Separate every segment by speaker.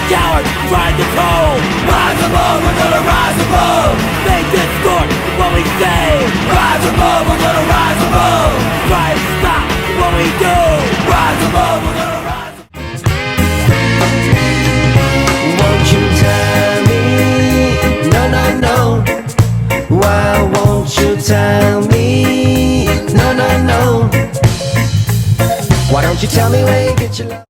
Speaker 1: coward, trying to cold. Rise above, we're gonna rise above. Make this court what we say. Rise above, we're gonna rise above. Try and stop what we do. Rise above, we're gonna rise above. Won't you tell me? No, no, no. Why won't you tell me? No, no, no. Why don't you tell me where you get your love?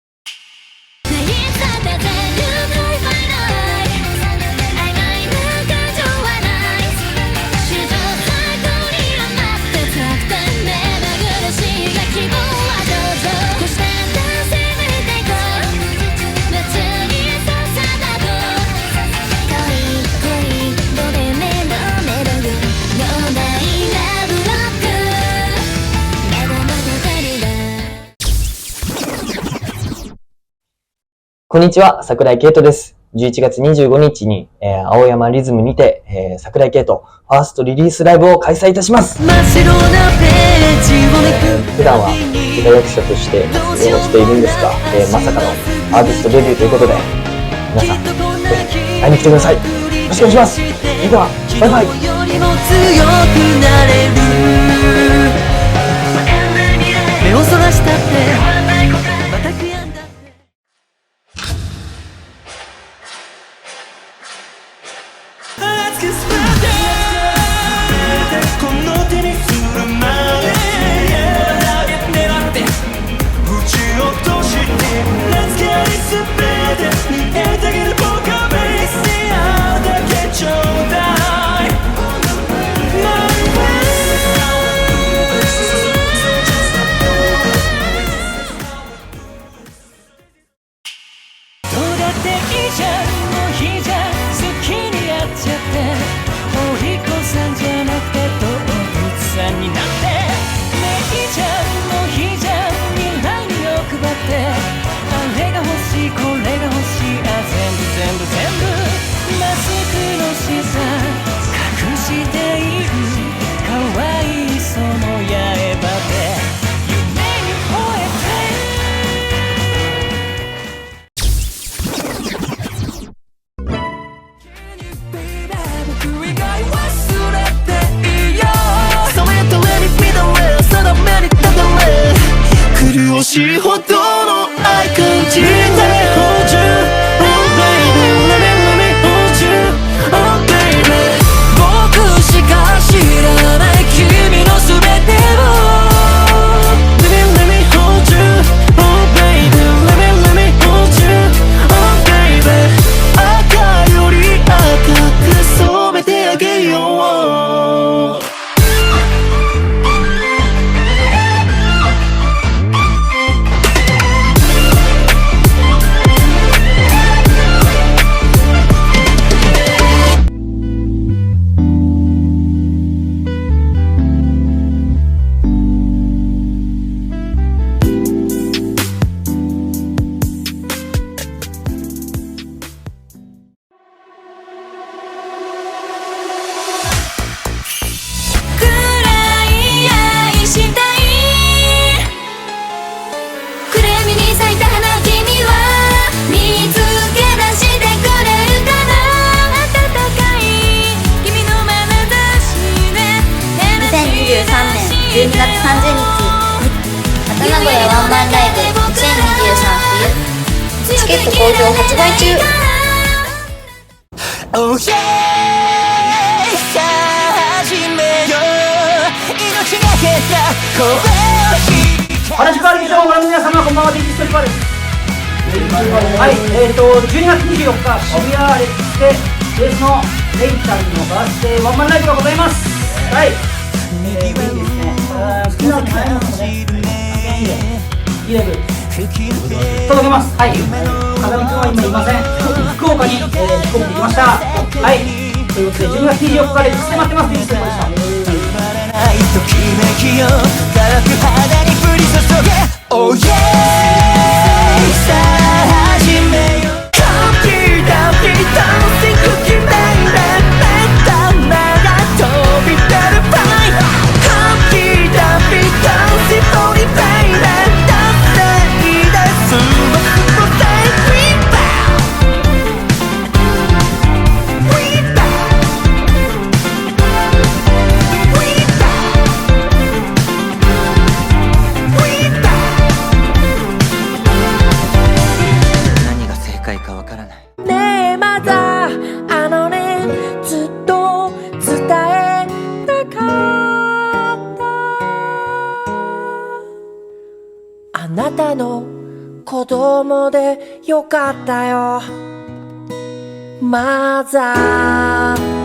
Speaker 2: こんにちは、桜井圭人です。11月25日に、青山リズムにて、桜井圭人ファーストリリースライブを開催いたします。普段はギター役者として活動をしているんですが、まさかのアーティストデビューということで、皆さん、ぜひ会いに来てください。よろしくお願いします。それでは、バイバイ。目をそらしたって苦しいほどの愛感じて Hold you, oh baby, let me hold you, oh baby 僕しか知らない君の全てを Let me hold you, oh baby, let me hold you, oh baby 赤より赤く染めてあげよう
Speaker 3: 12月30日また名古屋ワンマンライブ2023冬チケット好評発売中。Oh yeah さあ始めよう命がけた声を
Speaker 4: 原宿アルビジョンをご覧の皆様こんばんは。デイジストリパーです。はい、12月24日渋谷レックスでベースのレイちゃんのバースデーワンマンライブがございます。はい、ぜひですね、好きなのに会えますので、いいライブ届けます。はい、風見くんは今いません。福岡に、飛行機で来ました。はい、ということで12月24日レックスで待ってます。デイジストリパーでした。
Speaker 1: ときめきよ乾く肌に降り注げ Oh yeah さあ始めよう Copy down the dancing cookie baby 目玉が飛び出る Fine Copy down the dancing body baby 達成です僕も Say we bow
Speaker 2: あなたの子供でよかったよマザー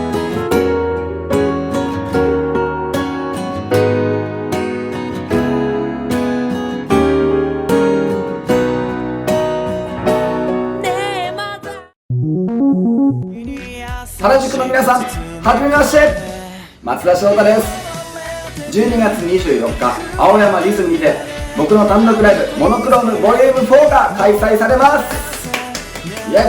Speaker 5: 原宿の皆さん、はじめまして、松田翔太です。12月24日、青山リズムにて僕の単独ライブモノクロームボリューム4が開催されます。イエイ。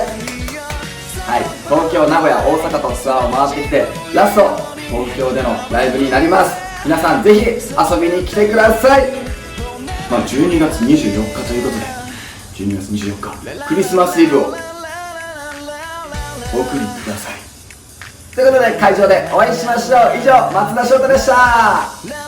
Speaker 5: はい、東京、名古屋、大阪とツアーを回ってきてラスト東京でのライブになります。皆さんぜひ遊びに来てください。12月24日ということで、12月24日クリスマスイブをお送りください。ということで会場でお会いしましょう。以上、松田翔太でした。